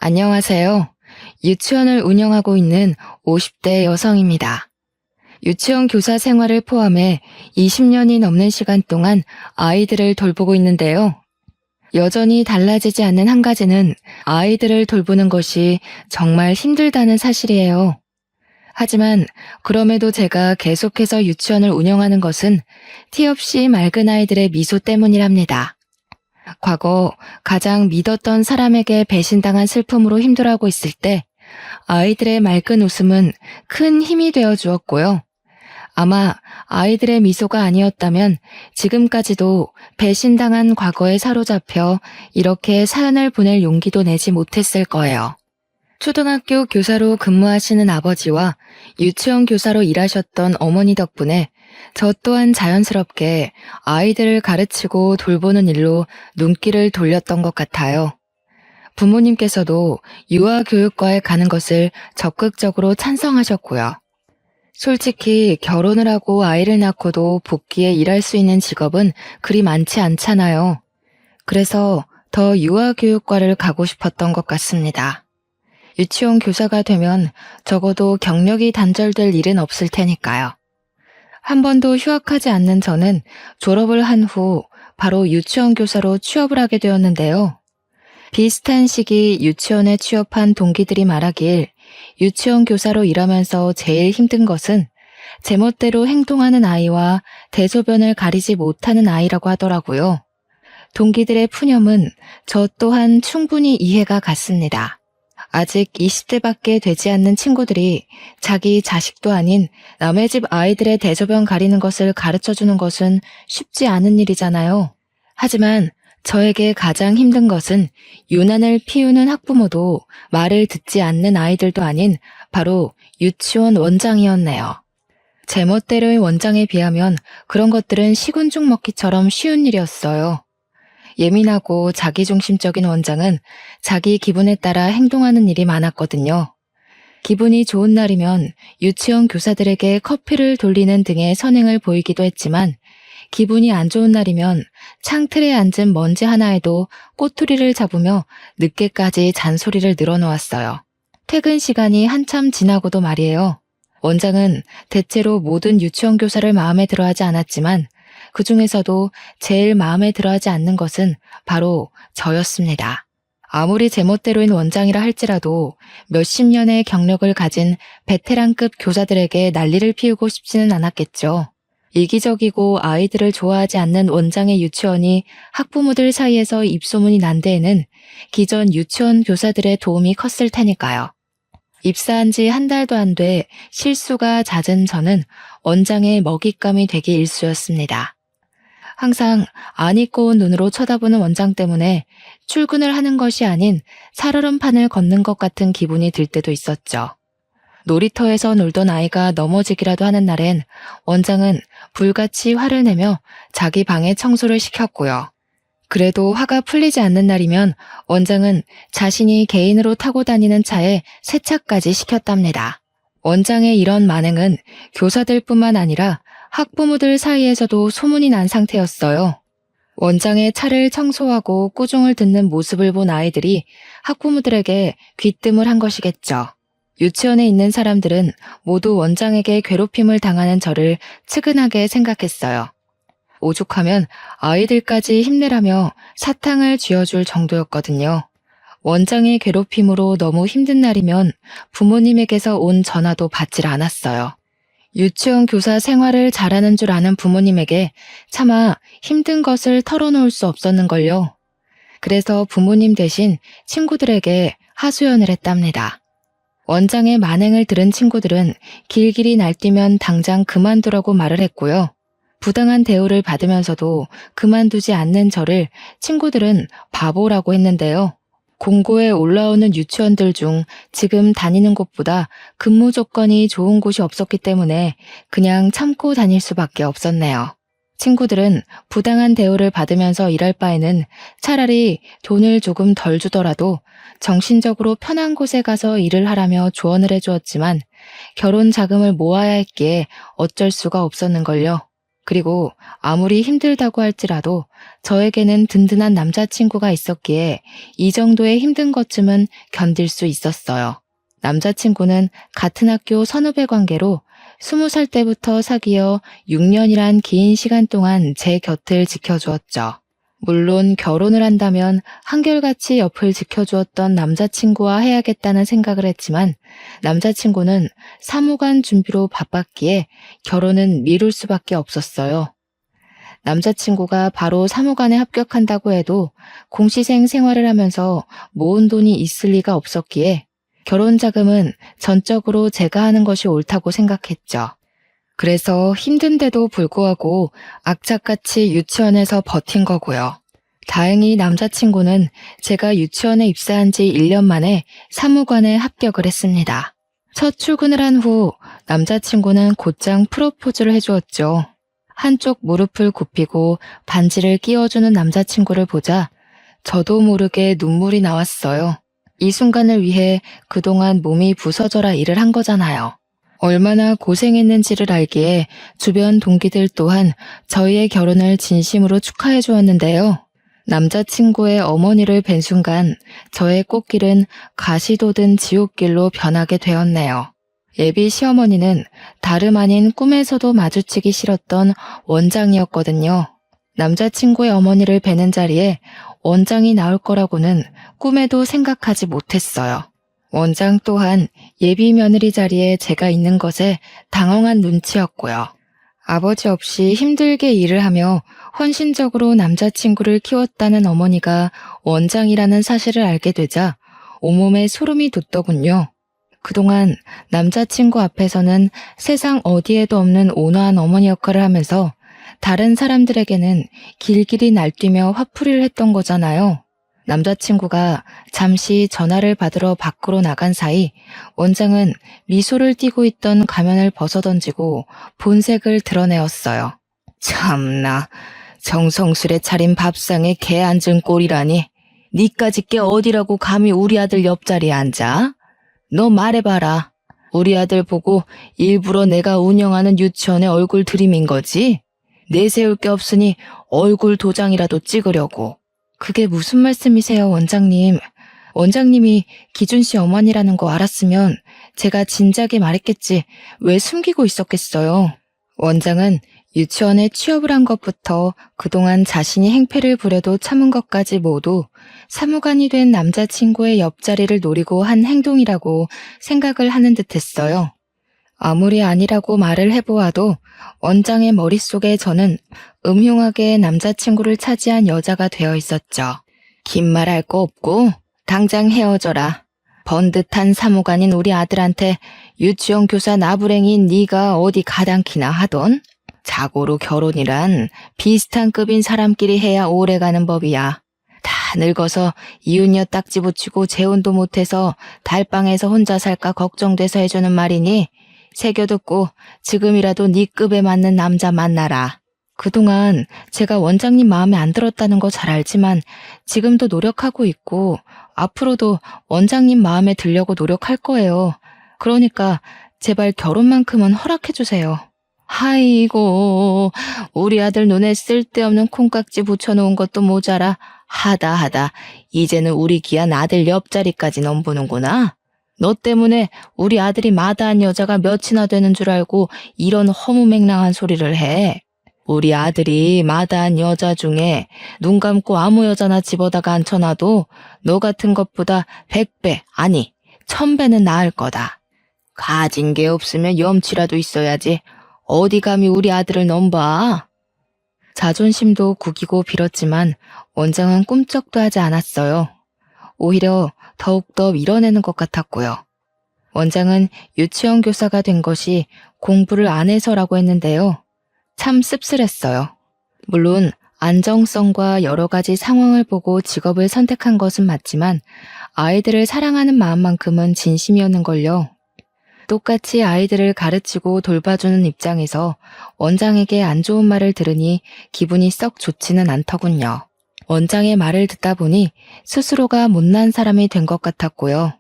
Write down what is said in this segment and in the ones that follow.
안녕하세요. 유치원을 운영하고 있는 50대 여성입니다. 유치원 교사 생활을 포함해 20년이 넘는 시간 동안 아이들을 돌보고 있는데요. 여전히 달라지지 않는 한 가지는 아이들을 돌보는 것이 정말 힘들다는 사실이에요. 하지만 그럼에도 제가 계속해서 유치원을 운영하는 것은 티 없이 맑은 아이들의 미소 때문이랍니다. 과거 가장 믿었던 사람에게 배신당한 슬픔으로 힘들어하고 있을 때 아이들의 맑은 웃음은 큰 힘이 되어 주었고요. 아마 아이들의 미소가 아니었다면 지금까지도 배신당한 과거에 사로잡혀 이렇게 사연을 보낼 용기도 내지 못했을 거예요. 초등학교 교사로 근무하시는 아버지와 유치원 교사로 일하셨던 어머니 덕분에 저 또한 자연스럽게 아이들을 가르치고 돌보는 일로 눈길을 돌렸던 것 같아요. 부모님께서도 유아교육과에 가는 것을 적극적으로 찬성하셨고요. 솔직히 결혼을 하고 아이를 낳고도 복귀해 일할 수 있는 직업은 그리 많지 않잖아요. 그래서 더 유아교육과를 가고 싶었던 것 같습니다. 유치원 교사가 되면 적어도 경력이 단절될 일은 없을 테니까요. 한 번도 휴학하지 않는 저는 졸업을 한 후 바로 유치원 교사로 취업을 하게 되었는데요. 비슷한 시기 유치원에 취업한 동기들이 말하길 유치원 교사로 일하면서 제일 힘든 것은 제멋대로 행동하는 아이와 대소변을 가리지 못하는 아이라고 하더라고요. 동기들의 푸념은 저 또한 충분히 이해가 갔습니다. 아직 20대밖에 되지 않는 친구들이 자기 자식도 아닌 남의 집 아이들의 대소변 가리는 것을 가르쳐주는 것은 쉽지 않은 일이잖아요. 하지만 저에게 가장 힘든 것은 유난을 피우는 학부모도 말을 듣지 않는 아이들도 아닌 바로 유치원 원장이었네요. 제멋대로의 원장에 비하면 그런 것들은 시군죽 먹기처럼 쉬운 일이었어요. 예민하고 자기중심적인 원장은 자기 기분에 따라 행동하는 일이 많았거든요. 기분이 좋은 날이면 유치원 교사들에게 커피를 돌리는 등의 선행을 보이기도 했지만 기분이 안 좋은 날이면 창틀에 앉은 먼지 하나에도 꼬투리를 잡으며 늦게까지 잔소리를 늘어놓았어요. 퇴근 시간이 한참 지나고도 말이에요. 원장은 대체로 모든 유치원 교사를 마음에 들어하지 않았지만 그 중에서도 제일 마음에 들어하지 않는 것은 바로 저였습니다. 아무리 제멋대로인 원장이라 할지라도 몇십 년의 경력을 가진 베테랑급 교사들에게 난리를 피우고 싶지는 않았겠죠. 이기적이고 아이들을 좋아하지 않는 원장의 유치원이 학부모들 사이에서 입소문이 난 데에는 기존 유치원 교사들의 도움이 컸을 테니까요. 입사한 지 한 달도 안 돼 실수가 잦은 저는 원장의 먹잇감이 되기 일쑤였습니다. 항상 안 잊고 온 눈으로 쳐다보는 원장 때문에 출근을 하는 것이 아닌 살얼음판을 걷는 것 같은 기분이 들 때도 있었죠. 놀이터에서 놀던 아이가 넘어지기라도 하는 날엔 원장은 불같이 화를 내며 자기 방에 청소를 시켰고요. 그래도 화가 풀리지 않는 날이면 원장은 자신이 개인으로 타고 다니는 차에 세차까지 시켰답니다. 원장의 이런 만행은 교사들뿐만 아니라 학부모들 사이에서도 소문이 난 상태였어요. 원장의 차를 청소하고 꾸중을 듣는 모습을 본 아이들이 학부모들에게 귀뜸을 한 것이겠죠. 유치원에 있는 사람들은 모두 원장에게 괴롭힘을 당하는 저를 측은하게 생각했어요. 오죽하면 아이들까지 힘내라며 사탕을 쥐어줄 정도였거든요. 원장의 괴롭힘으로 너무 힘든 날이면 부모님에게서 온 전화도 받질 않았어요. 유치원 교사 생활을 잘하는 줄 아는 부모님에게 차마 힘든 것을 털어놓을 수 없었는걸요. 그래서 부모님 대신 친구들에게 하소연을 했답니다. 원장의 만행을 들은 친구들은 길길이 날뛰면 당장 그만두라고 말을 했고요. 부당한 대우를 받으면서도 그만두지 않는 저를 친구들은 바보라고 했는데요. 공고에 올라오는 유치원들 중 지금 다니는 곳보다 근무 조건이 좋은 곳이 없었기 때문에 그냥 참고 다닐 수밖에 없었네요. 친구들은 부당한 대우를 받으면서 일할 바에는 차라리 돈을 조금 덜 주더라도 정신적으로 편한 곳에 가서 일을 하라며 조언을 해주었지만 결혼 자금을 모아야 했기에 어쩔 수가 없었는걸요. 그리고 아무리 힘들다고 할지라도 저에게는 든든한 남자친구가 있었기에 이 정도의 힘든 것쯤은 견딜 수 있었어요. 남자친구는 같은 학교 선후배 관계로 20살 때부터 사귀어 6년이란 긴 시간 동안 제 곁을 지켜주었죠. 물론 결혼을 한다면 한결같이 옆을 지켜주었던 남자친구와 해야겠다는 생각을 했지만 남자친구는 사무관 준비로 바빴기에 결혼은 미룰 수밖에 없었어요. 남자친구가 바로 사무관에 합격한다고 해도 공시생 생활을 하면서 모은 돈이 있을 리가 없었기에 결혼 자금은 전적으로 제가 하는 것이 옳다고 생각했죠. 그래서 힘든데도 불구하고 악착같이 유치원에서 버틴 거고요. 다행히 남자친구는 제가 유치원에 입사한 지 1년 만에 사무관에 합격을 했습니다. 첫 출근을 한 후 남자친구는 곧장 프로포즈를 해주었죠. 한쪽 무릎을 굽히고 반지를 끼워주는 남자친구를 보자 저도 모르게 눈물이 나왔어요. 이 순간을 위해 그동안 몸이 부서져라 일을 한 거잖아요. 얼마나 고생했는지를 알기에 주변 동기들 또한 저희의 결혼을 진심으로 축하해 주었는데요. 남자친구의 어머니를 뵌 순간 저의 꽃길은 가시도 든 지옥길로 변하게 되었네요. 예비 시어머니는 다름 아닌 꿈에서도 마주치기 싫었던 원장이었거든요. 남자친구의 어머니를 뵈는 자리에 원장이 나올 거라고는 꿈에도 생각하지 못했어요. 원장 또한 예비 며느리 자리에 제가 있는 것에 당황한 눈치였고요. 아버지 없이 힘들게 일을 하며 헌신적으로 남자친구를 키웠다는 어머니가 원장이라는 사실을 알게 되자 온몸에 소름이 돋더군요. 그동안 남자친구 앞에서는 세상 어디에도 없는 온화한 어머니 역할을 하면서 다른 사람들에게는 길길이 날뛰며 화풀이를 했던 거잖아요. 남자친구가 잠시 전화를 받으러 밖으로 나간 사이 원장은 미소를 띠고 있던 가면을 벗어던지고 본색을 드러내었어요. 참나, 정성스레 차린 밥상에 개 앉은 꼴이라니. 니까짓 게 어디라고 감히 우리 아들 옆자리에 앉아? 너 말해봐라. 우리 아들 보고 일부러 내가 운영하는 유치원에 얼굴 들이민 거지? 내세울 게 없으니 얼굴 도장이라도 찍으려고. 그게 무슨 말씀이세요, 원장님? 원장님이 기준 씨 어머니라는 거 알았으면 제가 진작에 말했겠지 왜 숨기고 있었겠어요. 원장은 유치원에 취업을 한 것부터 그동안 자신이 행패를 부려도 참은 것까지 모두 사무관이 된 남자친구의 옆자리를 노리고 한 행동이라고 생각을 하는 듯했어요. 아무리 아니라고 말을 해보아도 원장의 머릿속에 저는 음흉하게 남자친구를 차지한 여자가 되어 있었죠. 긴 말 할 거 없고 당장 헤어져라. 번듯한 사무관인 우리 아들한테 유치원 교사 나부랭인 네가 어디 가당키나 하던? 자고로 결혼이란 비슷한 급인 사람끼리 해야 오래가는 법이야. 다 늙어서 이웃녀 딱지 붙이고 재혼도 못해서 달방에서 혼자 살까 걱정돼서 해주는 말이니 새겨 듣고 지금이라도 네 급에 맞는 남자 만나라. 그동안 제가 원장님 마음에 안 들었다는 거 잘 알지만 지금도 노력하고 있고 앞으로도 원장님 마음에 들려고 노력할 거예요. 그러니까 제발 결혼만큼은 허락해 주세요. 아이고, 우리 아들 눈에 쓸데없는 콩깍지 붙여놓은 것도 모자라 하다 이제는 우리 귀한 아들 옆자리까지 넘보는구나. 너 때문에 우리 아들이 마다한 여자가 몇이나 되는 줄 알고 이런 허무맹랑한 소리를 해. 우리 아들이 마다한 여자 중에 눈 감고 아무 여자나 집어다가 앉혀놔도 너 같은 것보다 100배, 아니 1000배는 나을 거다. 가진 게 없으면 염치라도 있어야지. 어디 감히 우리 아들을 넘봐. 자존심도 구기고 빌었지만 원장은 꿈쩍도 하지 않았어요. 오히려 더욱더 밀어내는 것 같았고요. 원장은 유치원 교사가 된 것이 공부를 안 해서라고 했는데요. 참 씁쓸했어요. 물론 안정성과 여러 가지 상황을 보고 직업을 선택한 것은 맞지만 아이들을 사랑하는 마음만큼은 진심이었는걸요. 똑같이 아이들을 가르치고 돌봐주는 입장에서 원장에게 안 좋은 말을 들으니 기분이 썩 좋지는 않더군요. 원장의 말을 듣다 보니 스스로가 못난 사람이 된 것 같았고요.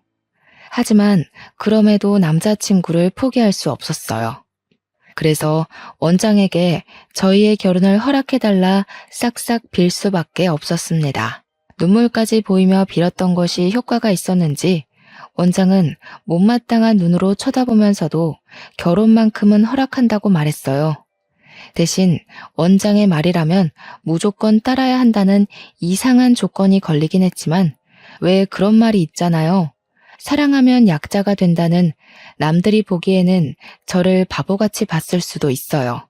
하지만 그럼에도 남자친구를 포기할 수 없었어요. 그래서 원장에게 저희의 결혼을 허락해달라 싹싹 빌 수밖에 없었습니다. 눈물까지 보이며 빌었던 것이 효과가 있었는지 원장은 못마땅한 눈으로 쳐다보면서도 결혼만큼은 허락한다고 말했어요. 대신 원장의 말이라면 무조건 따라야 한다는 이상한 조건이 걸리긴 했지만 왜 그런 말이 있잖아요. 사랑하면 약자가 된다는. 남들이 보기에는 저를 바보같이 봤을 수도 있어요.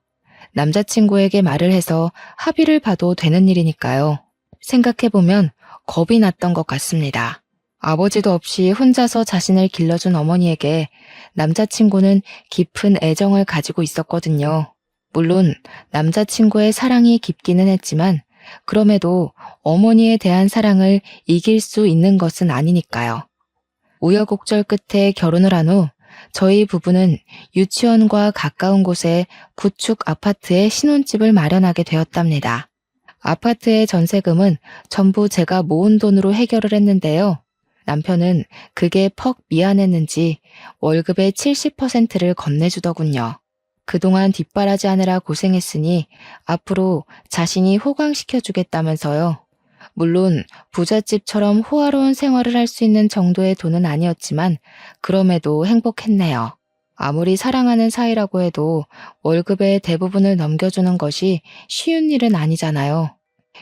남자친구에게 말을 해서 합의를 봐도 되는 일이니까요. 생각해보면 겁이 났던 것 같습니다. 아버지도 없이 혼자서 자신을 길러준 어머니에게 남자친구는 깊은 애정을 가지고 있었거든요. 물론 남자친구의 사랑이 깊기는 했지만 그럼에도 어머니에 대한 사랑을 이길 수 있는 것은 아니니까요. 우여곡절 끝에 결혼을 한 후 저희 부부는 유치원과 가까운 곳에 구축 아파트에 신혼집을 마련하게 되었답니다. 아파트의 전세금은 전부 제가 모은 돈으로 해결을 했는데요. 남편은 그게 퍽 미안했는지 월급의 70%를 건네주더군요. 그동안 뒷바라지하느라 고생했으니 앞으로 자신이 호강시켜주겠다면서요. 물론 부잣집처럼 호화로운 생활을 할 수 있는 정도의 돈은 아니었지만 그럼에도 행복했네요. 아무리 사랑하는 사이라고 해도 월급의 대부분을 넘겨주는 것이 쉬운 일은 아니잖아요.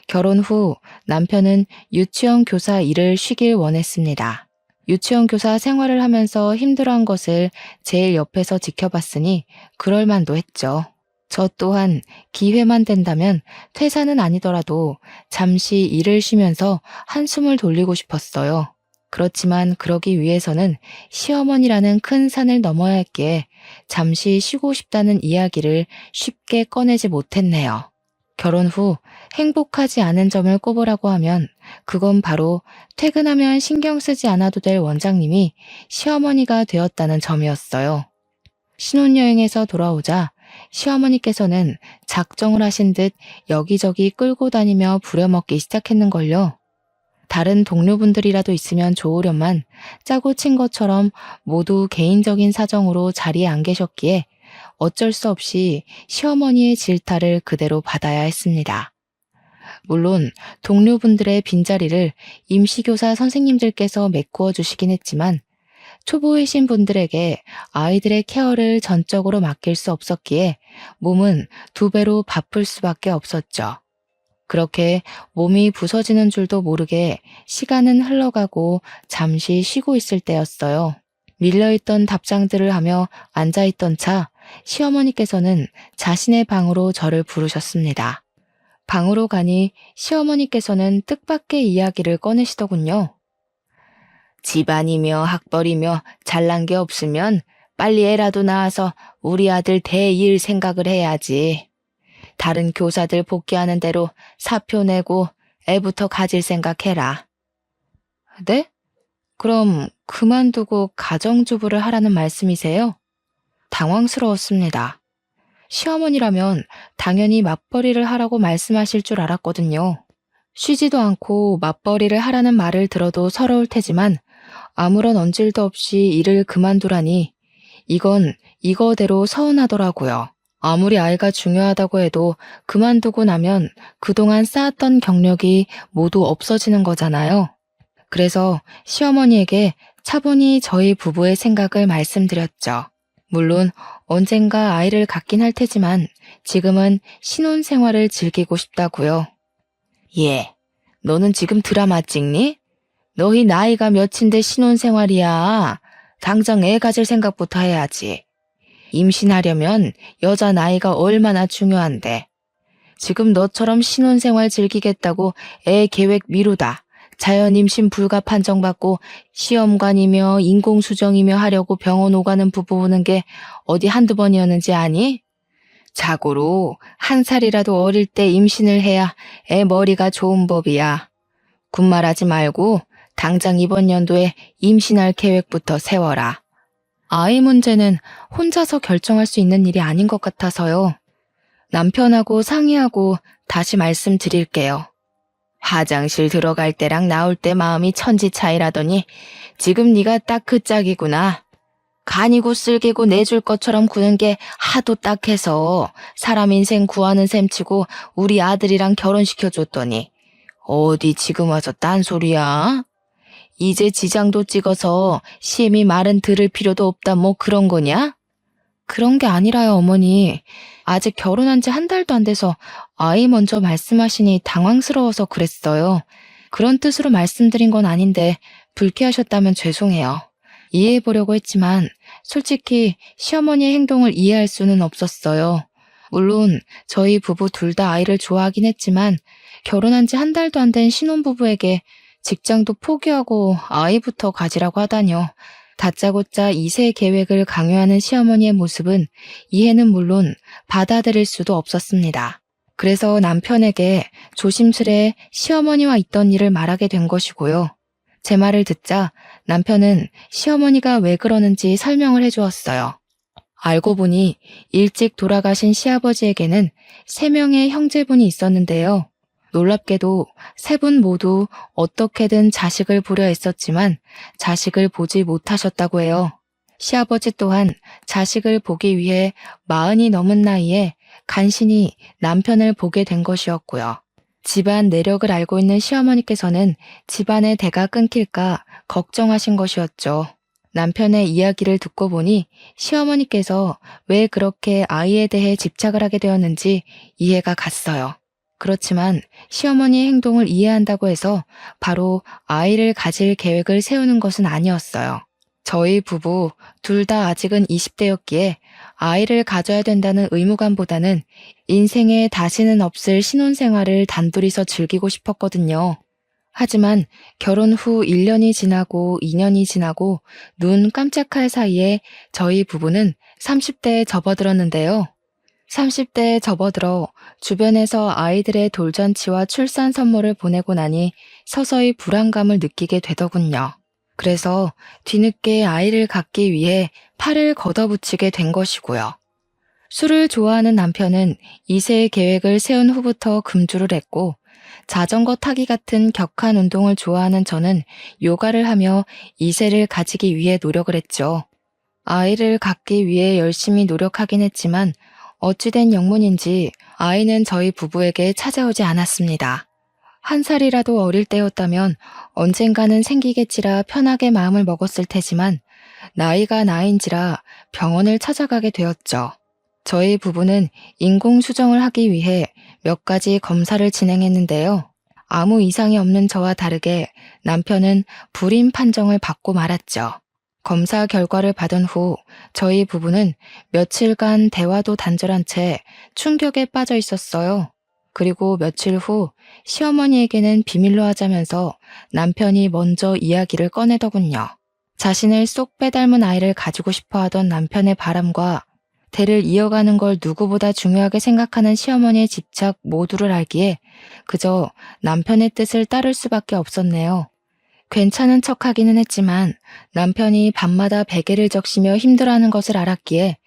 결혼 후 남편은 유치원 교사 일을 쉬길 원했습니다. 유치원 교사 생활을 하면서 힘들어한 것을 제일 옆에서 지켜봤으니 그럴 만도 했죠. 저 또한 기회만 된다면 퇴사는 아니더라도 잠시 일을 쉬면서 한숨을 돌리고 싶었어요. 그렇지만 그러기 위해서는 시어머니라는 큰 산을 넘어야 했기에 잠시 쉬고 싶다는 이야기를 쉽게 꺼내지 못했네요. 결혼 후 행복하지 않은 점을 꼽으라고 하면 그건 바로 퇴근하면 신경 쓰지 않아도 될 원장님이 시어머니가 되었다는 점이었어요. 신혼여행에서 돌아오자 시어머니께서는 작정을 하신 듯 여기저기 끌고 다니며 부려먹기 시작했는걸요. 다른 동료분들이라도 있으면 좋으련만 짜고 친 것처럼 모두 개인적인 사정으로 자리에 안 계셨기에 어쩔 수 없이 시어머니의 질타를 그대로 받아야 했습니다. 물론 동료분들의 빈자리를 임시교사 선생님들께서 메꾸어 주시긴 했지만 초보이신 분들에게 아이들의 케어를 전적으로 맡길 수 없었기에 몸은 2배로 바쁠 수밖에 없었죠. 그렇게 몸이 부서지는 줄도 모르게 시간은 흘러가고 잠시 쉬고 있을 때였어요. 밀려있던 답장들을 하며 앉아있던 차 시어머니께서는 자신의 방으로 저를 부르셨습니다. 방으로 가니 시어머니께서는 뜻밖의 이야기를 꺼내시더군요. 집안이며 학벌이며 잘난 게 없으면 빨리 애라도 낳아서 우리 아들 대일 생각을 해야지. 다른 교사들 복귀하는 대로 사표 내고 애부터 가질 생각해라. 네? 그럼 그만두고 가정주부를 하라는 말씀이세요? 당황스러웠습니다. 시어머니라면 당연히 맞벌이를 하라고 말씀하실 줄 알았거든요. 쉬지도 않고 맞벌이를 하라는 말을 들어도 서러울 테지만 아무런 언질도 없이 일을 그만두라니 이건 이거대로 서운하더라고요. 아무리 아이가 중요하다고 해도 그만두고 나면 그동안 쌓았던 경력이 모두 없어지는 거잖아요. 그래서 시어머니에게 차분히 저희 부부의 생각을 말씀드렸죠. 물론 언젠가 아이를 갖긴 할 테지만 지금은 신혼생활을 즐기고 싶다고요. 예, 너는 지금 드라마 찍니? 너희 나이가 몇인데 신혼생활이야. 당장 애 가질 생각부터 해야지. 임신하려면 여자 나이가 얼마나 중요한데. 지금 너처럼 신혼생활 즐기겠다고 애 계획 미루다 자연 임신 불가 판정받고 시험관이며 인공수정이며 하려고 병원 오가는 부부 보는 게 어디 한두 번이었는지 아니? 자고로 1살이라도 어릴 때 임신을 해야 애 머리가 좋은 법이야. 군말하지 말고 당장 이번 연도에 임신할 계획부터 세워라. 아이 문제는 혼자서 결정할 수 있는 일이 아닌 것 같아서요. 남편하고 상의하고 다시 말씀드릴게요. 화장실 들어갈 때랑 나올 때 마음이 천지 차이라더니 지금 네가 딱 그 짝이구나. 간이고 쓸개고 내줄 것처럼 구는 게 하도 딱해서 사람 인생 구하는 셈치고 우리 아들이랑 결혼시켜줬더니 어디 지금 와서 딴소리야? 이제 지장도 찍어서 심히 말은 들을 필요도 없다 뭐 그런 거냐? 그런 게 아니라요, 어머니. 아직 결혼한 지 한 달도 안 돼서 아이 먼저 말씀하시니 당황스러워서 그랬어요. 그런 뜻으로 말씀드린 건 아닌데 불쾌하셨다면 죄송해요. 이해해보려고 했지만 솔직히 시어머니의 행동을 이해할 수는 없었어요. 물론 저희 부부 둘 다 아이를 좋아하긴 했지만 결혼한 지 한 달도 안 된 신혼부부에게 직장도 포기하고 아이부터 가지라고 하다뇨. 다짜고짜 2세 계획을 강요하는 시어머니의 모습은 이해는 물론 받아들일 수도 없었습니다. 그래서 남편에게 조심스레 시어머니와 있던 일을 말하게 된 것이고요. 제 말을 듣자 남편은 시어머니가 왜 그러는지 설명을 해주었어요. 알고 보니 일찍 돌아가신 시아버지에게는 3명의 형제분이 있었는데요. 놀랍게도 3분 모두 어떻게든 자식을 보려 했었지만 자식을 보지 못하셨다고 해요. 시아버지 또한 자식을 보기 위해 40이 넘은 나이에 간신히 남편을 보게 된 것이었고요. 집안 내력을 알고 있는 시어머니께서는 집안의 대가 끊길까 걱정하신 것이었죠. 남편의 이야기를 듣고 보니 시어머니께서 왜 그렇게 아이에 대해 집착을 하게 되었는지 이해가 갔어요. 그렇지만 시어머니의 행동을 이해한다고 해서 바로 아이를 가질 계획을 세우는 것은 아니었어요. 저희 부부 둘 다 아직은 20대였기에 아이를 가져야 된다는 의무감보다는 인생에 다시는 없을 신혼생활을 단둘이서 즐기고 싶었거든요. 하지만 결혼 후 1년이 지나고 2년이 지나고 눈 깜짝할 사이에 저희 부부는 30대에 접어들었는데요. 30대에 접어들어 주변에서 아이들의 돌잔치와 출산 선물을 보내고 나니 서서히 불안감을 느끼게 되더군요. 그래서 뒤늦게 아이를 갖기 위해 팔을 걷어붙이게 된 것이고요. 술을 좋아하는 남편은 2세 계획을 세운 후부터 금주를 했고 자전거 타기 같은 격한 운동을 좋아하는 저는 요가를 하며 2세를 가지기 위해 노력을 했죠. 아이를 갖기 위해 열심히 노력하긴 했지만 어찌된 영문인지 아이는 저희 부부에게 찾아오지 않았습니다. 1살이라도 어릴 때였다면 언젠가는 생기겠지라 편하게 마음을 먹었을 테지만 나이가 나이인지라 병원을 찾아가게 되었죠. 저희 부부는 인공수정을 하기 위해 몇 가지 검사를 진행했는데요. 아무 이상이 없는 저와 다르게 남편은 불임 판정을 받고 말았죠. 검사 결과를 받은 후 저희 부부는 며칠간 대화도 단절한 채 충격에 빠져 있었어요. 그리고 며칠 후 시어머니에게는 비밀로 하자면서 남편이 먼저 이야기를 꺼내더군요. 자신을 쏙 빼닮은 아이를 가지고 싶어 하던 남편의 바람과 대를 이어가는 걸 누구보다 중요하게 생각하는 시어머니의 집착 모두를 알기에 그저 남편의 뜻을 따를 수밖에 없었네요. 괜찮은 척하기는 했지만 남편이 밤마다 베개를 적시며 힘들어하는 것을 알았기에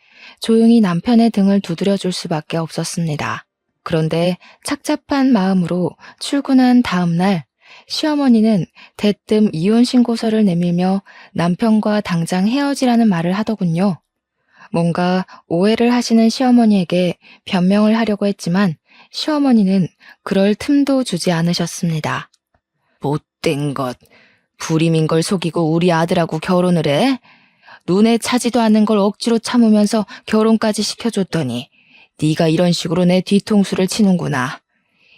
조용히 남편의 등을 두드려줄 수밖에 없었습니다. 그런데 착잡한 마음으로 출근한 다음 날 시어머니는 대뜸 이혼 신고서를 내밀며 남편과 당장 헤어지라는 말을 하더군요. 뭔가 오해를 하시는 시어머니에게 변명을 하려고 했지만 시어머니는 그럴 틈도 주지 않으셨습니다. 못된 것, 불임인 걸 속이고 우리 아들하고 결혼을 해? 눈에 차지도 않는 걸 억지로 참으면서 결혼까지 시켜줬더니 네가 이런 식으로 내 뒤통수를 치는구나.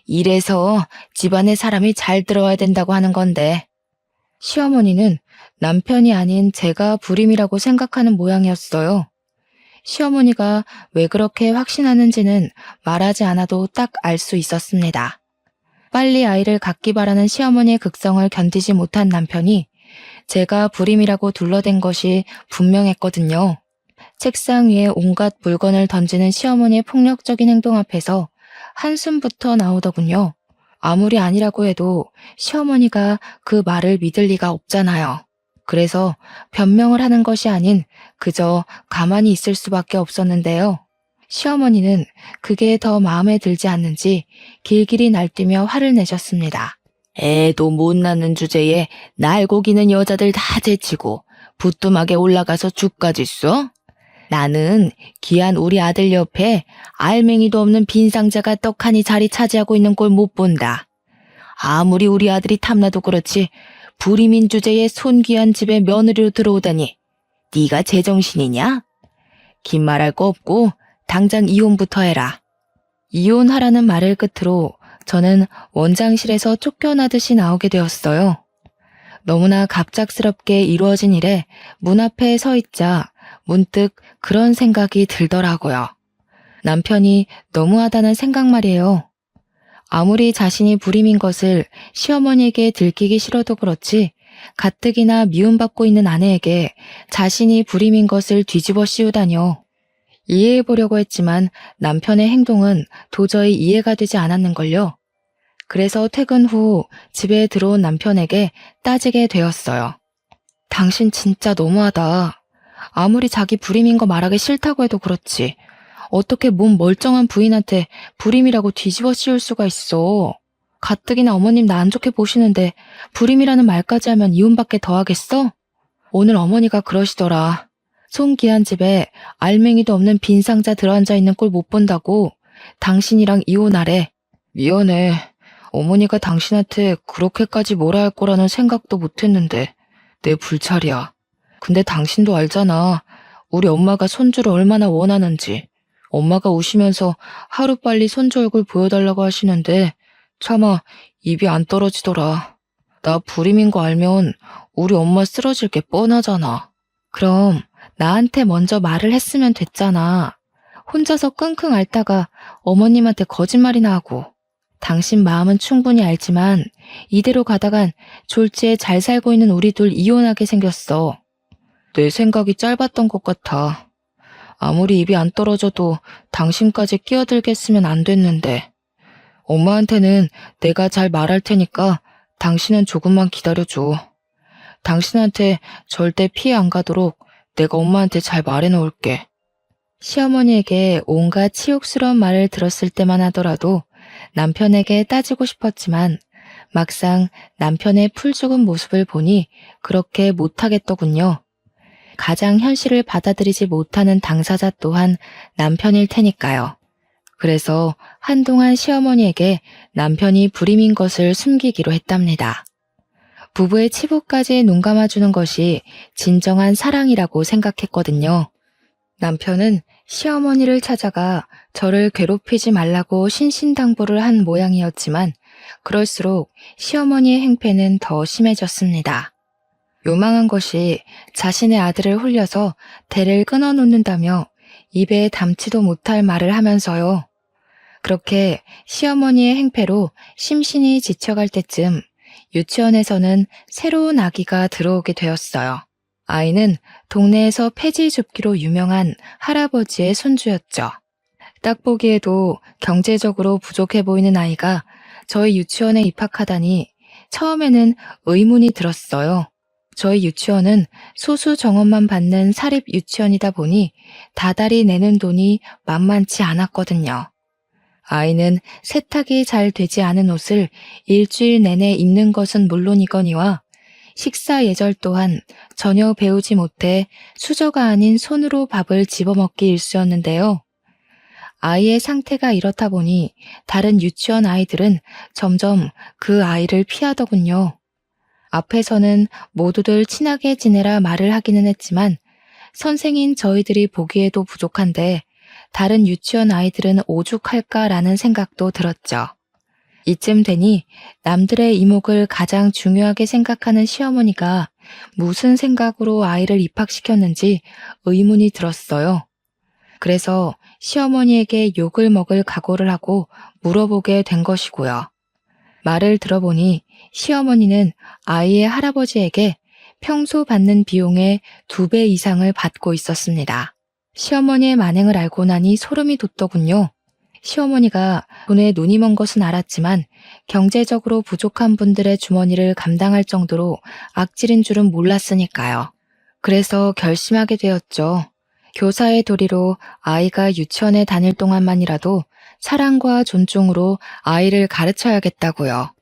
이래서 집안에 사람이 잘 들어와야 된다고 하는 건데. 시어머니는 남편이 아닌 제가 불임이라고 생각하는 모양이었어요. 시어머니가 왜 그렇게 확신하는지는 말하지 않아도 딱 알 수 있었습니다. 빨리 아이를 갖기 바라는 시어머니의 극성을 견디지 못한 남편이 제가 불임이라고 둘러댄 것이 분명했거든요. 책상 위에 온갖 물건을 던지는 시어머니의 폭력적인 행동 앞에서 한숨부터 나오더군요. 아무리 아니라고 해도 시어머니가 그 말을 믿을 리가 없잖아요. 그래서 변명을 하는 것이 아닌 그저 가만히 있을 수밖에 없었는데요. 시어머니는 그게 더 마음에 들지 않는지 길길이 날뛰며 화를 내셨습니다. 애도 못 낳는 주제에 날고 기는 여자들 다 제치고 부뚜막에 올라가서 죽까지 써? 나는 귀한 우리 아들 옆에 알맹이도 없는 빈 상자가 떡하니 자리 차지하고 있는 꼴 못 본다. 아무리 우리 아들이 탐나도 그렇지 불임인 주제에 손귀한 집에 며느리로 들어오다니 네가 제정신이냐? 긴 말할 거 없고 당장 이혼부터 해라. 이혼하라는 말을 끝으로 저는 원장실에서 쫓겨나듯이 나오게 되었어요. 너무나 갑작스럽게 이루어진 일에 문 앞에 서 있자 문득 그런 생각이 들더라고요. 남편이 너무하다는 생각 말이에요. 아무리 자신이 불임인 것을 시어머니에게 들키기 싫어도 그렇지 가뜩이나 미움받고 있는 아내에게 자신이 불임인 것을 뒤집어 씌우다뇨. 이해해보려고 했지만 남편의 행동은 도저히 이해가 되지 않았는걸요. 그래서 퇴근 후 집에 들어온 남편에게 따지게 되었어요. 당신 진짜 너무하다. 아무리 자기 불임인 거 말하기 싫다고 해도 그렇지. 어떻게 몸 멀쩡한 부인한테 불임이라고 뒤집어 씌울 수가 있어. 가뜩이나 어머님 나 안 좋게 보시는데 불임이라는 말까지 하면 이혼밖에 더 하겠어? 오늘 어머니가 그러시더라. 손귀한 집에 알맹이도 없는 빈 상자 들어앉아 있는 꼴 못 본다고 당신이랑 이혼하래. 미안해. 어머니가 당신한테 그렇게까지 뭐라 할 거라는 생각도 못했는데 내 불찰이야. 근데 당신도 알잖아. 우리 엄마가 손주를 얼마나 원하는지. 엄마가 우시면서 하루빨리 손주 얼굴 보여달라고 하시는데 차마 입이 안 떨어지더라. 나 불임인 거 알면 우리 엄마 쓰러질 게 뻔하잖아. 그럼 나한테 먼저 말을 했으면 됐잖아. 혼자서 끙끙 앓다가 어머님한테 거짓말이나 하고. 당신 마음은 충분히 알지만 이대로 가다간 졸지에 잘 살고 있는 우리 둘 이혼하게 생겼어. 내 생각이 짧았던 것 같아. 아무리 입이 안 떨어져도 당신까지 끼어들겠으면 안 됐는데. 엄마한테는 내가 잘 말할 테니까 당신은 조금만 기다려줘. 당신한테 절대 피해 안 가도록 내가 엄마한테 잘 말해놓을게. 시어머니에게 온갖 치욕스러운 말을 들었을 때만 하더라도 남편에게 따지고 싶었지만 막상 남편의 풀 죽은 모습을 보니 그렇게 못하겠더군요. 가장 현실을 받아들이지 못하는 당사자 또한 남편일 테니까요. 그래서 한동안 시어머니에게 남편이 불임인 것을 숨기기로 했답니다. 부부의 치부까지 눈감아주는 것이 진정한 사랑이라고 생각했거든요. 남편은 시어머니를 찾아가 저를 괴롭히지 말라고 신신당부를 한 모양이었지만 그럴수록 시어머니의 행패는 더 심해졌습니다. 요망한 것이 자신의 아들을 홀려서 대를 끊어놓는다며 입에 담지도 못할 말을 하면서요. 그렇게 시어머니의 행패로 심신이 지쳐갈 때쯤 유치원에서는 새로운 아기가 들어오게 되었어요. 아이는 동네에서 폐지 줍기로 유명한 할아버지의 손주였죠. 딱 보기에도 경제적으로 부족해 보이는 아이가 저희 유치원에 입학하다니 처음에는 의문이 들었어요. 저희 유치원은 소수 정원만 받는 사립 유치원이다 보니 다달이 내는 돈이 만만치 않았거든요. 아이는 세탁이 잘 되지 않은 옷을 일주일 내내 입는 것은 물론이거니와 식사 예절 또한 전혀 배우지 못해 수저가 아닌 손으로 밥을 집어먹기 일쑤였는데요. 아이의 상태가 이렇다 보니 다른 유치원 아이들은 점점 그 아이를 피하더군요. 앞에서는 모두들 친하게 지내라 말을 하기는 했지만 선생인 저희들이 보기에도 부족한데 다른 유치원 아이들은 오죽할까라는 생각도 들었죠. 이쯤 되니 남들의 이목을 가장 중요하게 생각하는 시어머니가 무슨 생각으로 아이를 입학시켰는지 의문이 들었어요. 그래서 시어머니에게 욕을 먹을 각오를 하고 물어보게 된 것이고요. 말을 들어보니 시어머니는 아이의 할아버지에게 평소 받는 비용의 2배 이상을 받고 있었습니다. 시어머니의 만행을 알고 나니 소름이 돋더군요. 시어머니가 돈에 눈이 먼 것은 알았지만 경제적으로 부족한 분들의 주머니를 감당할 정도로 악질인 줄은 몰랐으니까요. 그래서 결심하게 되었죠. 교사의 도리로 아이가 유치원에 다닐 동안만이라도 사랑과 존중으로 아이를 가르쳐야겠다고요.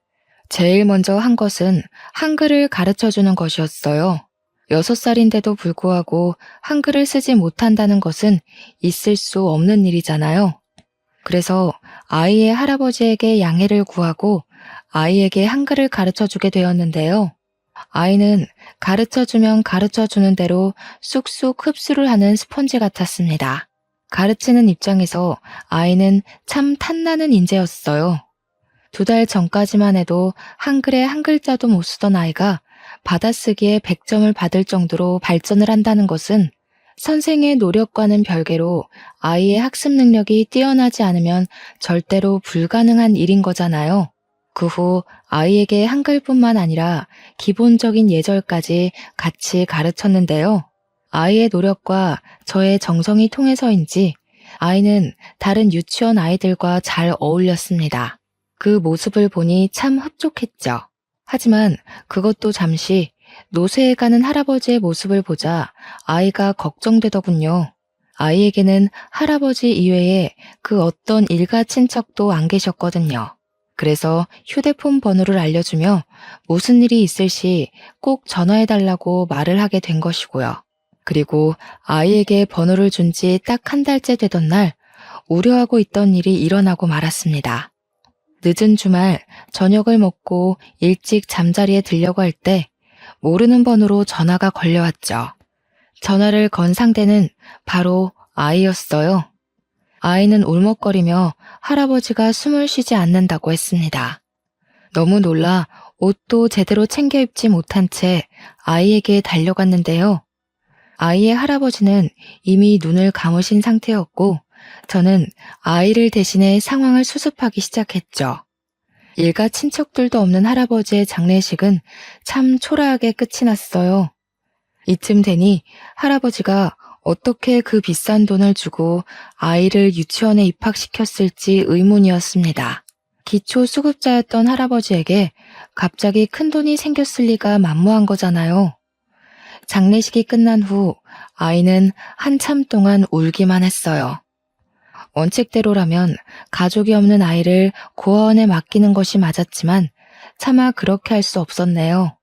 제일 먼저 한 것은 한글을 가르쳐 주는 것이었어요. 6살인데도 불구하고 한글을 쓰지 못한다는 것은 있을 수 없는 일이잖아요. 그래서 아이의 할아버지에게 양해를 구하고 아이에게 한글을 가르쳐 주게 되었는데요. 아이는 가르쳐 주면 가르쳐 주는 대로 쑥쑥 흡수를 하는 스펀지 같았습니다. 가르치는 입장에서 아이는 참 탐나는 인재였어요. 2달 전까지만 해도 한글에 한 글자도 못 쓰던 아이가 받아쓰기에 100점을 받을 정도로 발전을 한다는 것은 선생의 노력과는 별개로 아이의 학습 능력이 뛰어나지 않으면 절대로 불가능한 일인 거잖아요. 그 후 아이에게 한글뿐만 아니라 기본적인 예절까지 같이 가르쳤는데요. 아이의 노력과 저의 정성이 통해서인지 아이는 다른 유치원 아이들과 잘 어울렸습니다. 그 모습을 보니 참 흡족했죠. 하지만 그것도 잠시 노쇠해 가는 할아버지의 모습을 보자 아이가 걱정되더군요. 아이에게는 할아버지 이외에 그 어떤 일가 친척도 안 계셨거든요. 그래서 휴대폰 번호를 알려주며 무슨 일이 있을 시 꼭 전화해달라고 말을 하게 된 것이고요. 그리고 아이에게 번호를 준 지 딱 한 달째 되던 날 우려하고 있던 일이 일어나고 말았습니다. 늦은 주말 저녁을 먹고 일찍 잠자리에 들려고 할 때 모르는 번호로 전화가 걸려왔죠. 전화를 건 상대는 바로 아이였어요. 아이는 울먹거리며 할아버지가 숨을 쉬지 않는다고 했습니다. 너무 놀라 옷도 제대로 챙겨 입지 못한 채 아이에게 달려갔는데요. 아이의 할아버지는 이미 눈을 감으신 상태였고 저는 아이를 대신해 상황을 수습하기 시작했죠. 일가 친척들도 없는 할아버지의 장례식은 참 초라하게 끝이 났어요. 이쯤 되니 할아버지가 어떻게 그 비싼 돈을 주고 아이를 유치원에 입학시켰을지 의문이었습니다. 기초수급자였던 할아버지에게 갑자기 큰돈이 생겼을 리가 만무한 거잖아요. 장례식이 끝난 후 아이는 한참 동안 울기만 했어요. 원칙대로라면 가족이 없는 아이를 고아원에 맡기는 것이 맞았지만 차마 그렇게 할 수 없었네요.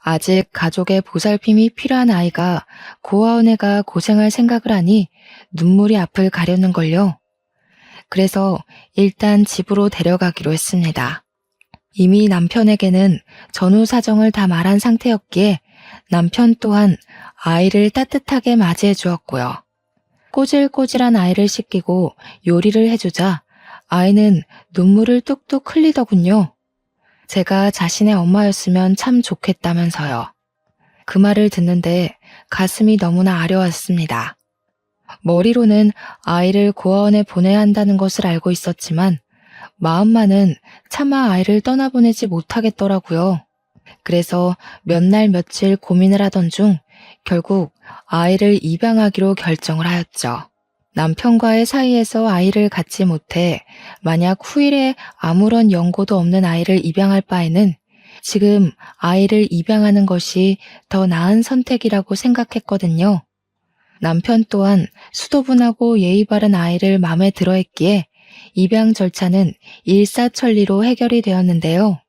아직 가족의 보살핌이 필요한 아이가 고아원에 가 고생할 생각을 하니 눈물이 앞을 가려는걸요. 그래서 일단 집으로 데려가기로 했습니다. 이미 남편에게는 전후 사정을 다 말한 상태였기에 남편 또한 아이를 따뜻하게 맞이해 주었고요. 꼬질꼬질한 아이를 씻기고 요리를 해주자 아이는 눈물을 뚝뚝 흘리더군요. 제가 자신의 엄마였으면 참 좋겠다면서요. 그 말을 듣는데 가슴이 너무나 아려왔습니다. 머리로는 아이를 고아원에 보내야 한다는 것을 알고 있었지만 마음만은 차마 아이를 떠나보내지 못하겠더라고요. 그래서 몇 날 며칠 고민을 하던 중 결국 아이를 입양하기로 결정을 하였죠. 남편과의 사이에서 아이를 갖지 못해 만약 후일에 아무런 연고도 없는 아이를 입양할 바에는 지금 아이를 입양하는 것이 더 나은 선택이라고 생각했거든요. 남편 또한 수도분하고 예의 바른 아이를 마음에 들어 했기에 입양 절차는 일사천리로 해결이 되었는데요.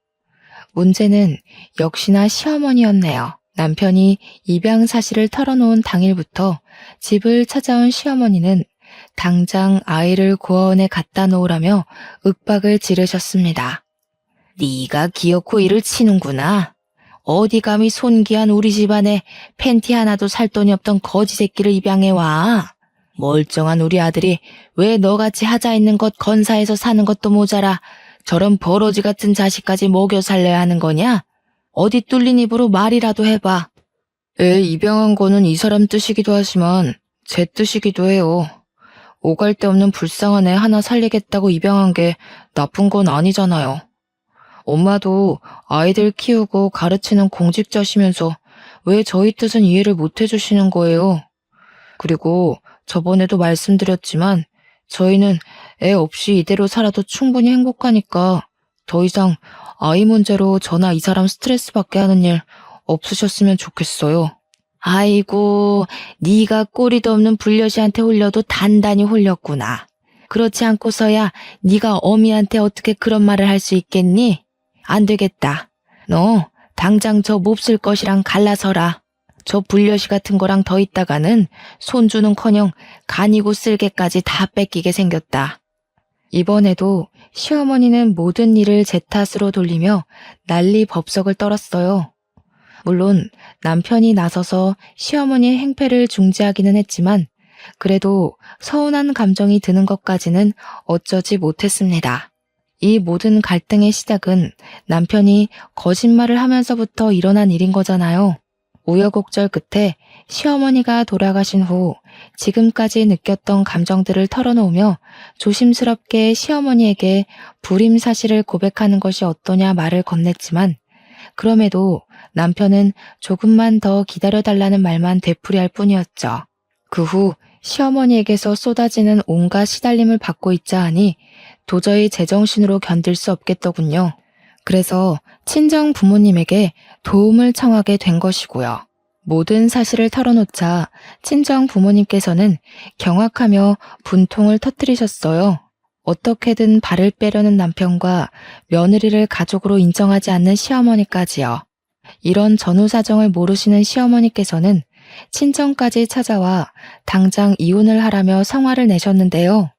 문제는 역시나 시어머니였네요. 남편이 입양 사실을 털어놓은 당일부터 집을 찾아온 시어머니는 당장 아이를 고아원에 갖다 놓으라며 윽박을 지르셨습니다. 네가 기어코 일을 치는구나. 어디 감히 손귀한 우리 집안에 팬티 하나도 살 돈이 없던 거지 새끼를 입양해와. 멀쩡한 우리 아들이 왜 너같이 하자 있는 것 건사해서 사는 것도 모자라 저런 버러지 같은 자식까지 먹여 살려야 하는 거냐? 어디 뚫린 입으로 말이라도 해봐. 애 입양한 거는 이 사람 뜻이기도 하지만 제 뜻이기도 해요. 오갈 데 없는 불쌍한 애 하나 살리겠다고 입양한 게 나쁜 건 아니잖아요. 엄마도 아이들 키우고 가르치는 공직자시면서 왜 저희 뜻은 이해를 못 해주시는 거예요? 그리고 저번에도 말씀드렸지만 저희는 애 없이 이대로 살아도 충분히 행복하니까 더 이상 아이 문제로 저나 이 사람 스트레스 받게 하는 일 없으셨으면 좋겠어요. 아이고, 네가 꼬리도 없는 불려시한테 홀려도 단단히 홀렸구나. 그렇지 않고서야 네가 어미한테 어떻게 그런 말을 할 수 있겠니? 안 되겠다. 너 당장 저 몹쓸 것이랑 갈라서라. 저 불려시 같은 거랑 더 있다가는 손주는커녕 간이고 쓸개까지 다 뺏기게 생겼다. 이번에도 시어머니는 모든 일을 제 탓으로 돌리며 난리 법석을 떨었어요. 물론 남편이 나서서 시어머니의 행패를 중지하기는 했지만 그래도 서운한 감정이 드는 것까지는 어쩌지 못했습니다. 이 모든 갈등의 시작은 남편이 거짓말을 하면서부터 일어난 일인 거잖아요. 우여곡절 끝에 시어머니가 돌아가신 후 지금까지 느꼈던 감정들을 털어놓으며 조심스럽게 시어머니에게 불임 사실을 고백하는 것이 어떠냐 말을 건넸지만 그럼에도 남편은 조금만 더 기다려달라는 말만 되풀이할 뿐이었죠. 그 후 시어머니에게서 쏟아지는 온갖 시달림을 받고 있자 하니 도저히 제정신으로 견딜 수 없겠더군요. 그래서 친정 부모님에게 도움을 청하게 된 것이고요. 모든 사실을 털어놓자 친정 부모님께서는 경악하며 분통을 터뜨리셨어요. 어떻게든 발을 빼려는 남편과 며느리를 가족으로 인정하지 않는 시어머니까지요. 이런 전후 사정을 모르시는 시어머니께서는 친정까지 찾아와 당장 이혼을 하라며 성화를 내셨는데요.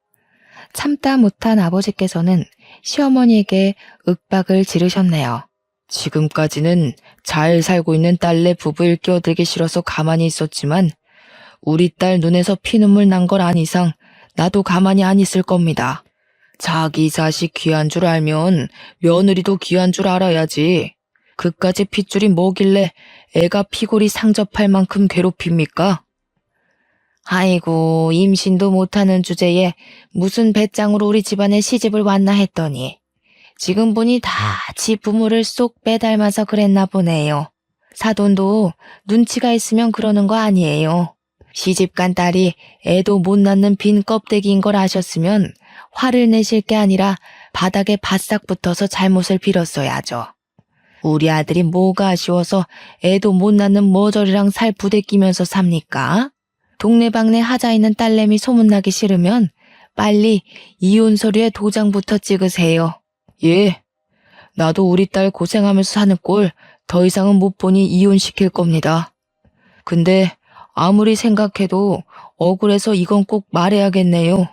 참다 못한 아버지께서는 시어머니에게 윽박을 지르셨네요. 지금까지는 잘 살고 있는 딸네 부부를 끼어들기 싫어서 가만히 있었지만 우리 딸 눈에서 피눈물 난 걸 안 이상 나도 가만히 안 있을 겁니다. 자기 자식 귀한 줄 알면 며느리도 귀한 줄 알아야지. 그까지 핏줄이 뭐길래 애가 피골이 상접할 만큼 괴롭힙니까? 아이고, 임신도 못하는 주제에 무슨 배짱으로 우리 집안에 시집을 왔나 했더니 지금 보니 다 지 부모를 쏙 빼닮아서 그랬나 보네요. 사돈도 눈치가 있으면 그러는 거 아니에요. 시집간 딸이 애도 못 낳는 빈 껍데기인 걸 아셨으면 화를 내실 게 아니라 바닥에 바싹 붙어서 잘못을 빌었어야죠. 우리 아들이 뭐가 아쉬워서 애도 못 낳는 머저리랑 살 부대끼면서 삽니까? 동네방네 하자 있는 딸내미 소문나기 싫으면 빨리 이혼 서류에 도장부터 찍으세요. 예, 나도 우리 딸 고생하면서 사는 꼴 더 이상은 못 보니 이혼시킬 겁니다. 근데 아무리 생각해도 억울해서 이건 꼭 말해야겠네요.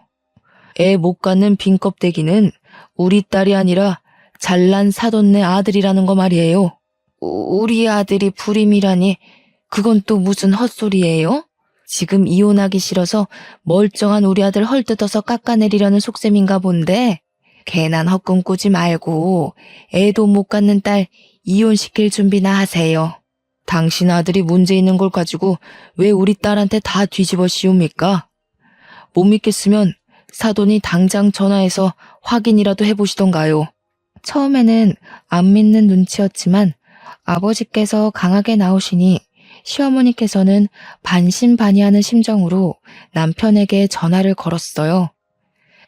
애 못 갖는 빈 껍데기는 우리 딸이 아니라 잘난 사돈네 아들이라는 거 말이에요. 우리 아들이 불임이라니 그건 또 무슨 헛소리예요? 지금 이혼하기 싫어서 멀쩡한 우리 아들 헐뜯어서 깎아내리려는 속셈인가 본데 괜한 헛꿈 꾸지 말고 애도 못 갖는 딸 이혼시킬 준비나 하세요. 당신 아들이 문제 있는 걸 가지고 왜 우리 딸한테 다 뒤집어 씌웁니까? 못 믿겠으면 사돈이 당장 전화해서 확인이라도 해보시던가요. 처음에는 안 믿는 눈치였지만 아버지께서 강하게 나오시니 시어머니께서는 반신반의하는 심정으로 남편에게 전화를 걸었어요.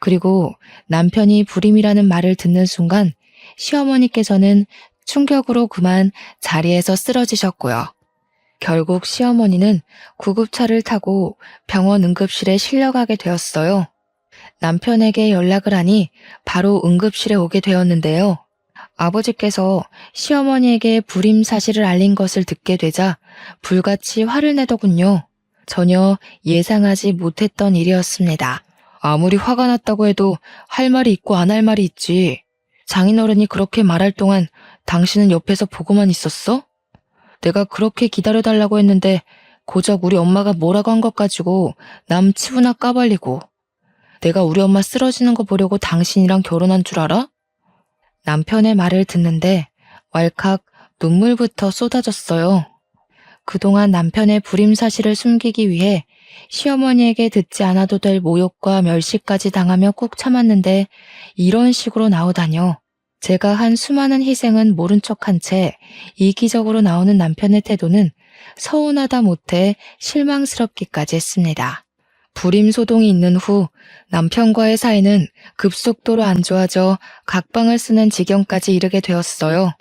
그리고 남편이 불임이라는 말을 듣는 순간 시어머니께서는 충격으로 그만 자리에서 쓰러지셨고요. 결국 시어머니는 구급차를 타고 병원 응급실에 실려가게 되었어요. 남편에게 연락을 하니 바로 응급실에 오게 되었는데요. 아버지께서 시어머니에게 불임 사실을 알린 것을 듣게 되자 불같이 화를 내더군요. 전혀 예상하지 못했던 일이었습니다. 아무리 화가 났다고 해도 할 말이 있고 안 할 말이 있지. 장인어른이 그렇게 말할 동안 당신은 옆에서 보고만 있었어? 내가 그렇게 기다려달라고 했는데 고작 우리 엄마가 뭐라고 한 것 가지고 남 치부나 까발리고 내가 우리 엄마 쓰러지는 거 보려고 당신이랑 결혼한 줄 알아? 남편의 말을 듣는데 왈칵 눈물부터 쏟아졌어요. 그동안 남편의 불임 사실을 숨기기 위해 시어머니에게 듣지 않아도 될 모욕과 멸시까지 당하며 꾹 참았는데 이런 식으로 나오다뇨. 제가 한 수많은 희생은 모른 척한 채 이기적으로 나오는 남편의 태도는 서운하다 못해 실망스럽기까지 했습니다. 불임 소동이 있는 후 남편과의 사이는 급속도로 안 좋아져 각방을 쓰는 지경까지 이르게 되었어요.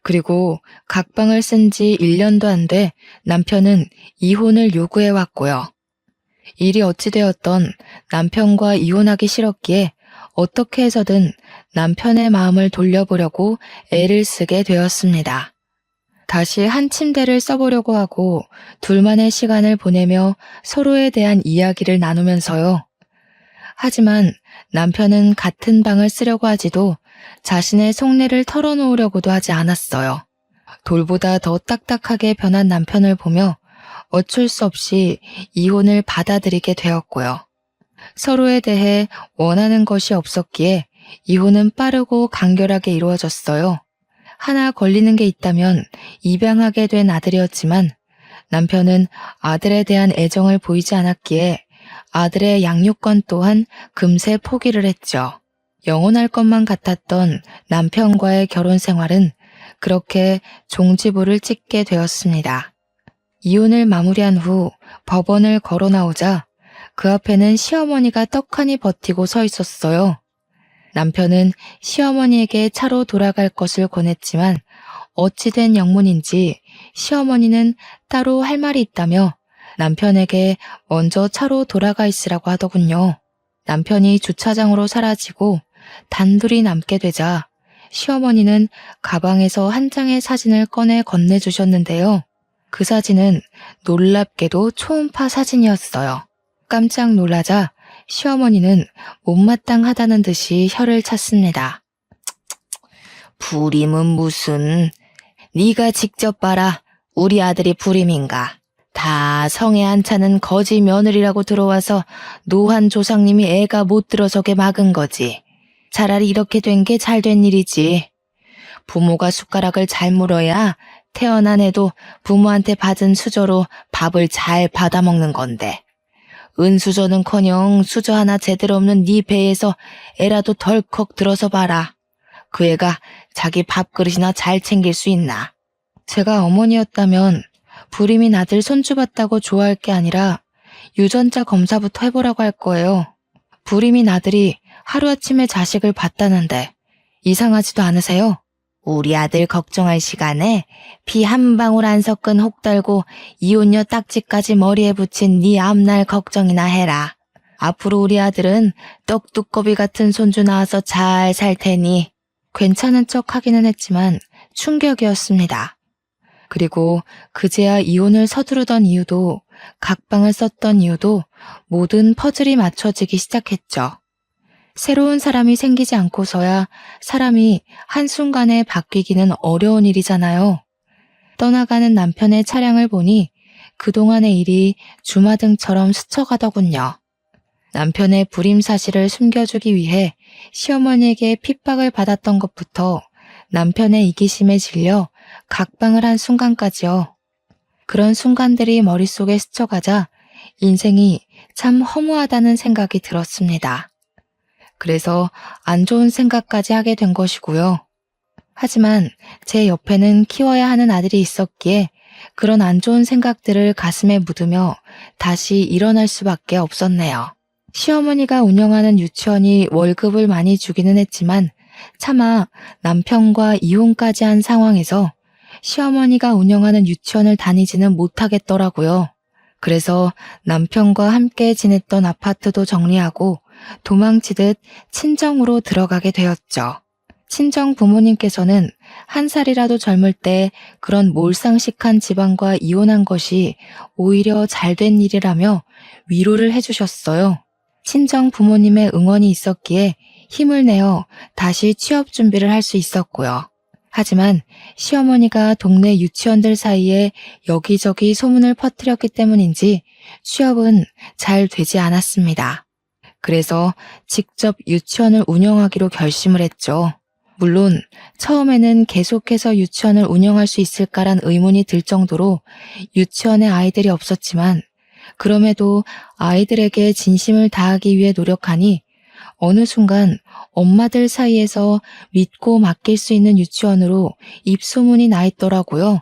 그리고 각방을 쓴 지 1년도 안 돼 남편은 이혼을 요구해 왔고요. 일이 어찌되었던 남편과 이혼하기 싫었기에 어떻게 해서든 남편의 마음을 돌려보려고 애를 쓰게 되었습니다. 다시 한 침대를 써보려고 하고 둘만의 시간을 보내며 서로에 대한 이야기를 나누면서요. 하지만 남편은 같은 방을 쓰려고 하지도 자신의 속내를 털어놓으려고도 하지 않았어요. 돌보다 더 딱딱하게 변한 남편을 보며 어쩔 수 없이 이혼을 받아들이게 되었고요. 서로에 대해 원하는 것이 없었기에 이혼은 빠르고 간결하게 이루어졌어요. 하나 걸리는 게 있다면 입양하게 된 아들이었지만 남편은 아들에 대한 애정을 보이지 않았기에 아들의 양육권 또한 금세 포기를 했죠. 영원할 것만 같았던 남편과의 결혼 생활은 그렇게 종지부를 찍게 되었습니다. 이혼을 마무리한 후 법원을 걸어 나오자 그 앞에는 시어머니가 떡하니 버티고 서 있었어요. 남편은 시어머니에게 차로 돌아갈 것을 권했지만 어찌된 영문인지 시어머니는 따로 할 말이 있다며 남편에게 먼저 차로 돌아가 있으라고 하더군요. 남편이 주차장으로 사라지고 단둘이 남게 되자 시어머니는 가방에서 한 장의 사진을 꺼내 건네주셨는데요. 그 사진은 놀랍게도 초음파 사진이었어요. 깜짝 놀라자 시어머니는 못마땅하다는 듯이 혀를 찼습니다. 불임은 무슨, 네가 직접 봐라. 우리 아들이 불임인가. 다 성에 안 차는 거지 며느리라고 들어와서 노한 조상님이 애가 못 들어서게 막은 거지. 차라리 이렇게 된 게 잘 된 일이지. 부모가 숟가락을 잘 물어야 태어난 애도 부모한테 받은 수저로 밥을 잘 받아먹는 건데. 은수저는커녕 수저 하나 제대로 없는 네 배에서 애라도 덜컥 들어서 봐라. 그 애가 자기 밥그릇이나 잘 챙길 수 있나. 제가 어머니였다면 불임인 아들 손주 봤다고 좋아할 게 아니라 유전자 검사부터 해보라고 할 거예요. 불임인 아들이 하루아침에 자식을 봤다는데 이상하지도 않으세요? 우리 아들 걱정할 시간에 피 한 방울 안 섞은 혹 달고 이혼녀 딱지까지 머리에 붙인 네 앞날 걱정이나 해라. 앞으로 우리 아들은 떡두꺼비 같은 손주 낳아서 잘 살 테니. 괜찮은 척 하기는 했지만 충격이었습니다. 그리고 그제야 이혼을 서두르던 이유도 각방을 썼던 이유도 모든 퍼즐이 맞춰지기 시작했죠. 새로운 사람이 생기지 않고서야 사람이 한순간에 바뀌기는 어려운 일이잖아요. 떠나가는 남편의 차량을 보니 그동안의 일이 주마등처럼 스쳐가더군요. 남편의 불임 사실을 숨겨주기 위해 시어머니에게 핍박을 받았던 것부터 남편의 이기심에 질려 각방을 한 순간까지요. 그런 순간들이 머릿속에 스쳐가자 인생이 참 허무하다는 생각이 들었습니다. 그래서 안 좋은 생각까지 하게 된 것이고요. 하지만 제 옆에는 키워야 하는 아들이 있었기에 그런 안 좋은 생각들을 가슴에 묻으며 다시 일어날 수밖에 없었네요. 시어머니가 운영하는 유치원이 월급을 많이 주기는 했지만 차마 남편과 이혼까지 한 상황에서 시어머니가 운영하는 유치원을 다니지는 못하겠더라고요. 그래서 남편과 함께 지냈던 아파트도 정리하고 도망치듯 친정으로 들어가게 되었죠. 친정 부모님께서는 한 살이라도 젊을 때 그런 몰상식한 집안과 이혼한 것이 오히려 잘된 일이라며 위로를 해주셨어요. 친정 부모님의 응원이 있었기에 힘을 내어 다시 취업 준비를 할 수 있었고요. 하지만 시어머니가 동네 유치원들 사이에 여기저기 소문을 퍼뜨렸기 때문인지 취업은 잘 되지 않았습니다. 그래서 직접 유치원을 운영하기로 결심을 했죠. 물론 처음에는 계속해서 유치원을 운영할 수 있을까란 의문이 들 정도로 유치원에 아이들이 없었지만 그럼에도 아이들에게 진심을 다하기 위해 노력하니 어느 순간 엄마들 사이에서 믿고 맡길 수 있는 유치원으로 입소문이 나 있더라고요.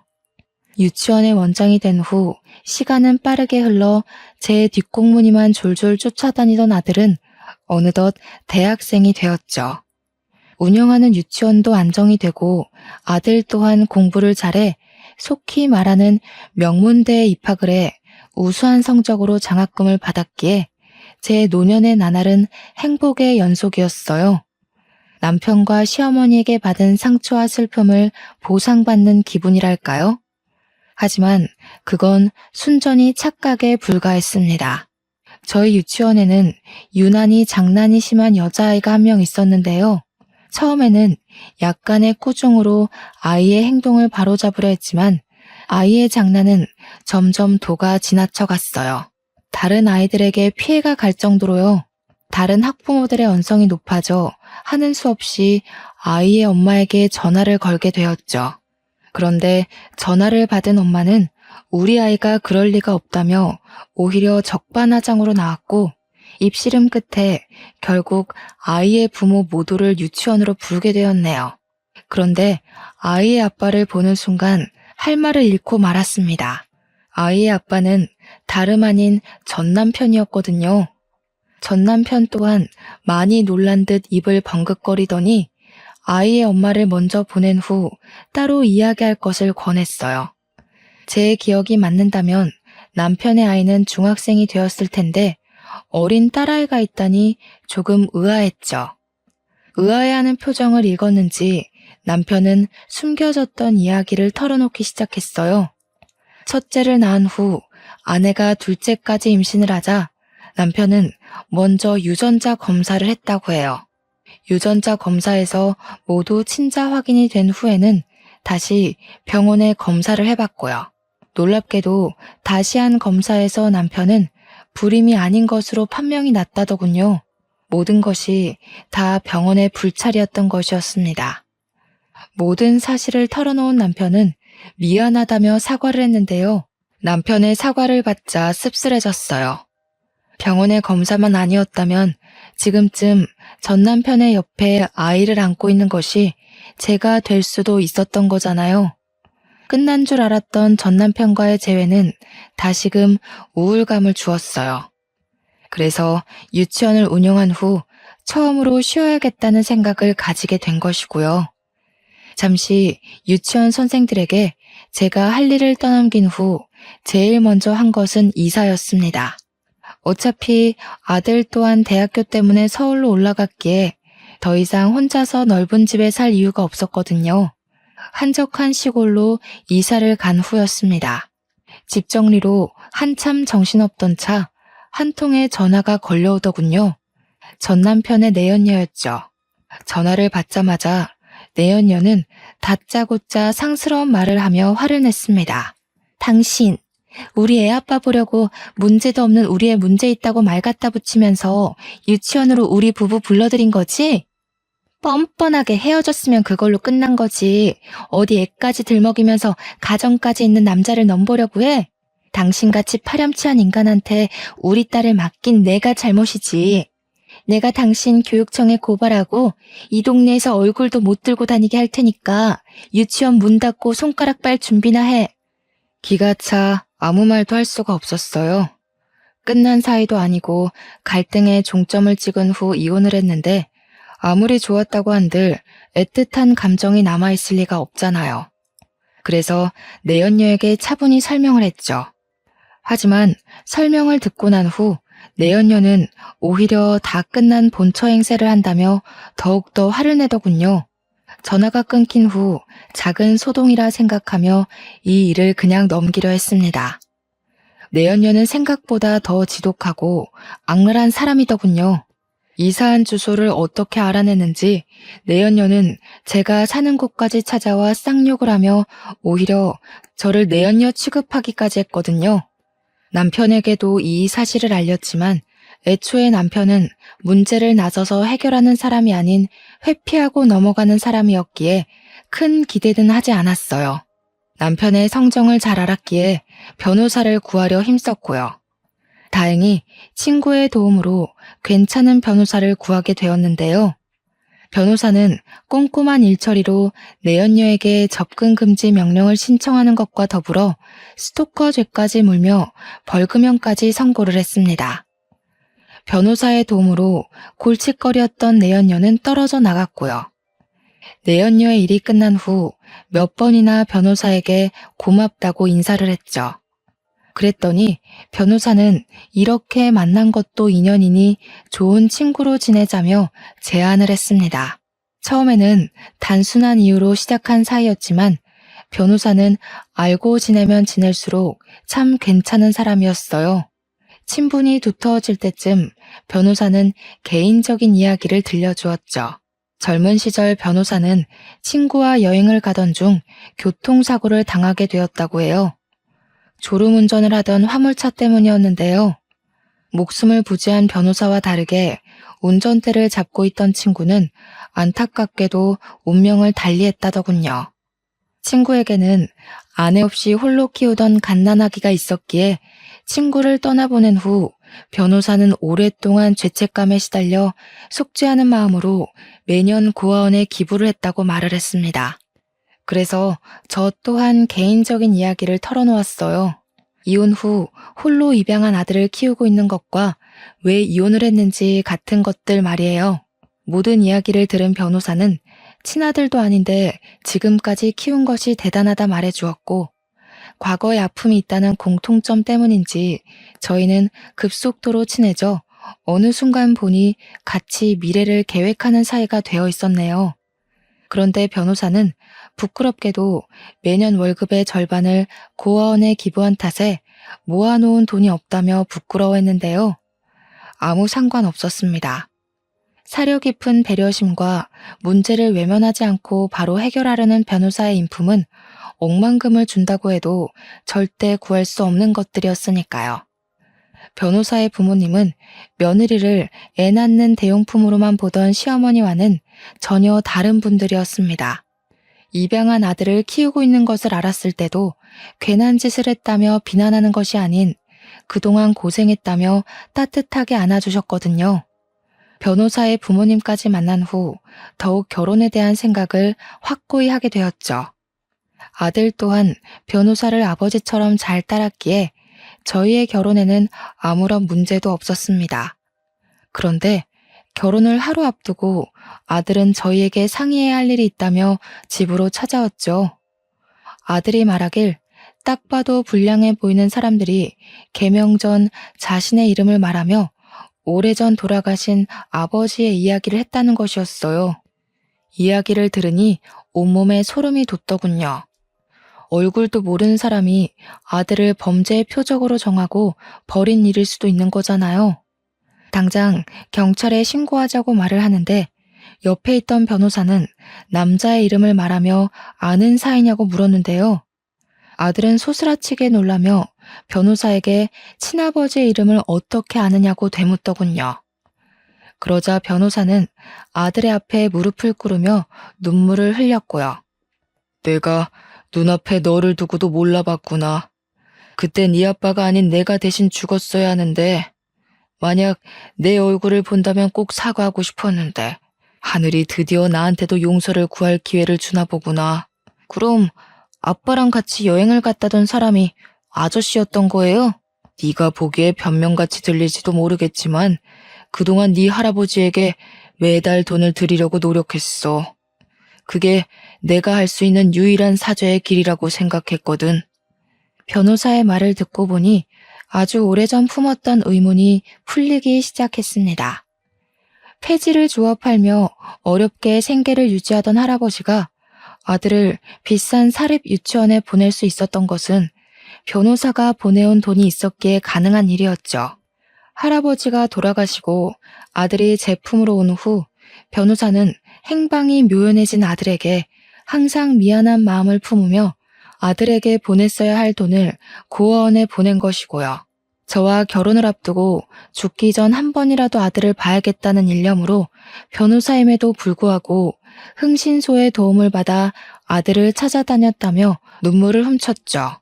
유치원의 원장이 된 후 시간은 빠르게 흘러 제 뒷공무니만 졸졸 쫓아다니던 아들은 어느덧 대학생이 되었죠. 운영하는 유치원도 안정이 되고 아들 또한 공부를 잘해 속히 말하는 명문대에 입학을 해 우수한 성적으로 장학금을 받았기에 제 노년의 나날은 행복의 연속이었어요. 남편과 시어머니에게 받은 상처와 슬픔을 보상받는 기분이랄까요? 하지만 그건 순전히 착각에 불과했습니다. 저희 유치원에는 유난히 장난이 심한 여자아이가 한 명 있었는데요. 처음에는 약간의 꾸중으로 아이의 행동을 바로잡으려 했지만 아이의 장난은 점점 도가 지나쳐 갔어요. 다른 아이들에게 피해가 갈 정도로요. 다른 학부모들의 언성이 높아져 하는 수 없이 아이의 엄마에게 전화를 걸게 되었죠. 그런데 전화를 받은 엄마는 우리 아이가 그럴 리가 없다며 오히려 적반하장으로 나왔고 입씨름 끝에 결국 아이의 부모 모두를 유치원으로 부르게 되었네요. 그런데 아이의 아빠를 보는 순간 할 말을 잃고 말았습니다. 아이의 아빠는 다름 아닌 전 남편이었거든요. 전 남편 또한 많이 놀란 듯 입을 번긋거리더니 아이의 엄마를 먼저 보낸 후 따로 이야기할 것을 권했어요. 제 기억이 맞는다면 남편의 아이는 중학생이 되었을 텐데 어린 딸아이가 있다니 조금 의아했죠. 의아해하는 표정을 읽었는지 남편은 숨겨졌던 이야기를 털어놓기 시작했어요. 첫째를 낳은 후 아내가 둘째까지 임신을 하자 남편은 먼저 유전자 검사를 했다고 해요. 유전자 검사에서 모두 친자 확인이 된 후에는 다시 병원에 검사를 해봤고요. 놀랍게도 다시 한 검사에서 남편은 불임이 아닌 것으로 판명이 났다더군요. 모든 것이 다 병원의 불찰이었던 것이었습니다. 모든 사실을 털어놓은 남편은 미안하다며 사과를 했는데요. 남편의 사과를 받자 씁쓸해졌어요. 병원의 검사만 아니었다면 지금쯤 전 남편의 옆에 아이를 안고 있는 것이 제가 될 수도 있었던 거잖아요. 끝난 줄 알았던 전 남편과의 재회는 다시금 우울감을 주었어요. 그래서 유치원을 운영한 후 처음으로 쉬어야겠다는 생각을 가지게 된 것이고요. 잠시 유치원 선생들에게 제가 할 일을 떠넘긴 후 제일 먼저 한 것은 이사였습니다. 어차피 아들 또한 대학교 때문에 서울로 올라갔기에 더 이상 혼자서 넓은 집에 살 이유가 없었거든요. 한적한 시골로 이사를 간 후였습니다. 집 정리로 한참 정신없던 차 한 통의 전화가 걸려오더군요. 전 남편의 내연녀였죠. 전화를 받자마자 내연녀는 다짜고짜 상스러운 말을 하며 화를 냈습니다. 당신, 우리 애 아빠 보려고 문제도 없는 우리 애 문제 있다고 말 갖다 붙이면서 유치원으로 우리 부부 불러들인 거지? 뻔뻔하게 헤어졌으면 그걸로 끝난 거지. 어디 애까지 들먹이면서 가정까지 있는 남자를 넘보려고 해? 당신같이 파렴치한 인간한테 우리 딸을 맡긴 내가 잘못이지. 내가 당신 교육청에 고발하고 이 동네에서 얼굴도 못 들고 다니게 할 테니까 유치원 문 닫고 손가락 빨 준비나 해. 기가 차 아무 말도 할 수가 없었어요. 끝난 사이도 아니고 갈등에 종점을 찍은 후 이혼을 했는데 아무리 좋았다고 한들 애틋한 감정이 남아있을 리가 없잖아요. 그래서 내연녀에게 차분히 설명을 했죠. 하지만 설명을 듣고 난 후 내연녀는 오히려 다 끝난 본처 행세를 한다며 더욱더 화를 내더군요. 전화가 끊긴 후 작은 소동이라 생각하며 이 일을 그냥 넘기려 했습니다. 내연녀는 생각보다 더 지독하고 악랄한 사람이더군요. 이사한 주소를 어떻게 알아냈는지 내연녀는 제가 사는 곳까지 찾아와 쌍욕을 하며 오히려 저를 내연녀 취급하기까지 했거든요. 남편에게도 이 사실을 알렸지만 애초에 남편은 문제를 나서서 해결하는 사람이 아닌 회피하고 넘어가는 사람이었기에 큰 기대는 하지 않았어요. 남편의 성정을 잘 알았기에 변호사를 구하려 힘썼고요. 다행히 친구의 도움으로 괜찮은 변호사를 구하게 되었는데요. 변호사는 꼼꼼한 일처리로 내연녀에게 접근 금지 명령을 신청하는 것과 더불어 스토커 죄까지 물며 벌금형까지 선고를 했습니다. 변호사의 도움으로 골칫거리였던 내연녀는 떨어져 나갔고요. 내연녀의 일이 끝난 후 몇 번이나 변호사에게 고맙다고 인사를 했죠. 그랬더니 변호사는 이렇게 만난 것도 인연이니 좋은 친구로 지내자며 제안을 했습니다. 처음에는 단순한 이유로 시작한 사이였지만 변호사는 알고 지내면 지낼수록 참 괜찮은 사람이었어요. 친분이 두터워질 때쯤 변호사는 개인적인 이야기를 들려주었죠. 젊은 시절 변호사는 친구와 여행을 가던 중 교통사고를 당하게 되었다고 해요. 졸음운전을 하던 화물차 때문이었는데요. 목숨을 부지한 변호사와 다르게 운전대를 잡고 있던 친구는 안타깝게도 운명을 달리했다더군요. 친구에게는 아내 없이 홀로 키우던 갓난아기가 있었기에 친구를 떠나보낸 후 변호사는 오랫동안 죄책감에 시달려 속죄하는 마음으로 매년 고아원에 기부를 했다고 말을 했습니다. 그래서 저 또한 개인적인 이야기를 털어놓았어요. 이혼 후 홀로 입양한 아들을 키우고 있는 것과 왜 이혼을 했는지 같은 것들 말이에요. 모든 이야기를 들은 변호사는 친아들도 아닌데 지금까지 키운 것이 대단하다 말해주었고, 과거에 아픔이 있다는 공통점 때문인지 저희는 급속도로 친해져 어느 순간 보니 같이 미래를 계획하는 사이가 되어 있었네요. 그런데 변호사는 부끄럽게도 매년 월급의 절반을 고아원에 기부한 탓에 모아놓은 돈이 없다며 부끄러워했는데요. 아무 상관없었습니다. 사려 깊은 배려심과 문제를 외면하지 않고 바로 해결하려는 변호사의 인품은 억만금을 준다고 해도 절대 구할 수 없는 것들이었으니까요. 변호사의 부모님은 며느리를 애 낳는 대용품으로만 보던 시어머니와는 전혀 다른 분들이었습니다. 입양한 아들을 키우고 있는 것을 알았을 때도 괜한 짓을 했다며 비난하는 것이 아닌 그동안 고생했다며 따뜻하게 안아주셨거든요. 변호사의 부모님까지 만난 후 더욱 결혼에 대한 생각을 확고히 하게 되었죠. 아들 또한 변호사를 아버지처럼 잘 따랐기에 저희의 결혼에는 아무런 문제도 없었습니다. 그런데 결혼을 하루 앞두고 아들은 저희에게 상의해야 할 일이 있다며 집으로 찾아왔죠. 아들이 말하길 딱 봐도 불량해 보이는 사람들이 개명 전 자신의 이름을 말하며 오래전 돌아가신 아버지의 이야기를 했다는 것이었어요. 이야기를 들으니 온몸에 소름이 돋더군요. 얼굴도 모르는 사람이 아들을 범죄의 표적으로 정하고 버린 일일 수도 있는 거잖아요. 당장 경찰에 신고하자고 말을 하는데 옆에 있던 변호사는 남자의 이름을 말하며 아는 사이냐고 물었는데요. 아들은 소스라치게 놀라며 변호사에게 친아버지의 이름을 어떻게 아느냐고 되묻더군요. 그러자 변호사는 아들의 앞에 무릎을 꿇으며 눈물을 흘렸고요. 내가 눈앞에 너를 두고도 몰라봤구나. 그때 네 아빠가 아닌 내가 대신 죽었어야 하는데 만약 내 얼굴을 본다면 꼭 사과하고 싶었는데 하늘이 드디어 나한테도 용서를 구할 기회를 주나 보구나. 그럼 아빠랑 같이 여행을 갔다던 사람이 아저씨였던 거예요? 네가 보기에 변명같이 들릴지도 모르겠지만 그동안 네 할아버지에게 매달 돈을 드리려고 노력했어. 그게 내가 할 수 있는 유일한 사죄의 길이라고 생각했거든. 변호사의 말을 듣고 보니 아주 오래전 품었던 의문이 풀리기 시작했습니다. 폐지를 주워 팔며 어렵게 생계를 유지하던 할아버지가 아들을 비싼 사립 유치원에 보낼 수 있었던 것은 변호사가 보내온 돈이 있었기에 가능한 일이었죠. 할아버지가 돌아가시고 아들이 제품으로 온 후 변호사는 행방이 묘연해진 아들에게 항상 미안한 마음을 품으며 아들에게 보냈어야 할 돈을 고아원에 보낸 것이고요. 저와 결혼을 앞두고 죽기 전 한 번이라도 아들을 봐야겠다는 일념으로 변호사임에도 불구하고 흥신소의 도움을 받아 아들을 찾아다녔다며 눈물을 훔쳤죠.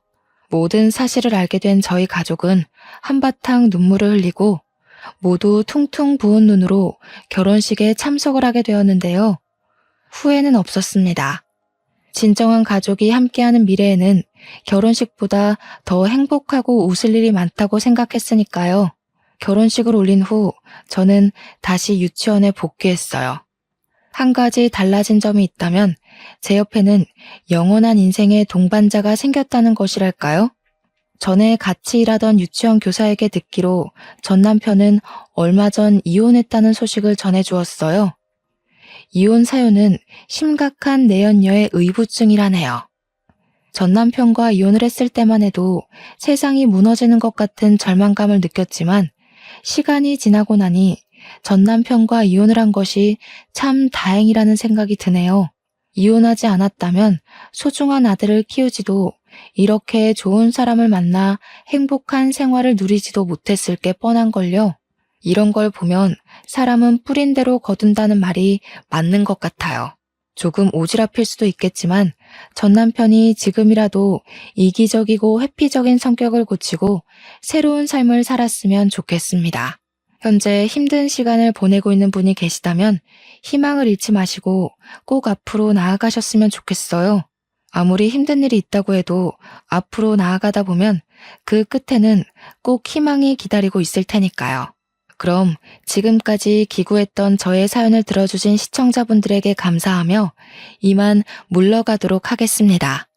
모든 사실을 알게 된 저희 가족은 한바탕 눈물을 흘리고 모두 퉁퉁 부은 눈으로 결혼식에 참석을 하게 되었는데요. 후회는 없었습니다. 진정한 가족이 함께하는 미래에는 결혼식보다 더 행복하고 웃을 일이 많다고 생각했으니까요. 결혼식을 올린 후 저는 다시 유치원에 복귀했어요. 한 가지 달라진 점이 있다면 제 옆에는 영원한 인생의 동반자가 생겼다는 것이랄까요? 전에 같이 일하던 유치원 교사에게 듣기로 전 남편은 얼마 전 이혼했다는 소식을 전해주었어요. 이혼 사연은 심각한 내연녀의 의부증이라네요. 전 남편과 이혼을 했을 때만 해도 세상이 무너지는 것 같은 절망감을 느꼈지만 시간이 지나고 나니 전 남편과 이혼을 한 것이 참 다행이라는 생각이 드네요. 이혼하지 않았다면 소중한 아들을 키우지도 이렇게 좋은 사람을 만나 행복한 생활을 누리지도 못했을 게 뻔한걸요. 이런 걸 보면 사람은 뿌린 대로 거둔다는 말이 맞는 것 같아요. 조금 오지랖일 수도 있겠지만 전 남편이 지금이라도 이기적이고 회피적인 성격을 고치고 새로운 삶을 살았으면 좋겠습니다. 현재 힘든 시간을 보내고 있는 분이 계시다면 희망을 잃지 마시고 꼭 앞으로 나아가셨으면 좋겠어요. 아무리 힘든 일이 있다고 해도 앞으로 나아가다 보면 그 끝에는 꼭 희망이 기다리고 있을 테니까요. 그럼 지금까지 기구했던 저의 사연을 들어주신 시청자분들에게 감사하며 이만 물러가도록 하겠습니다.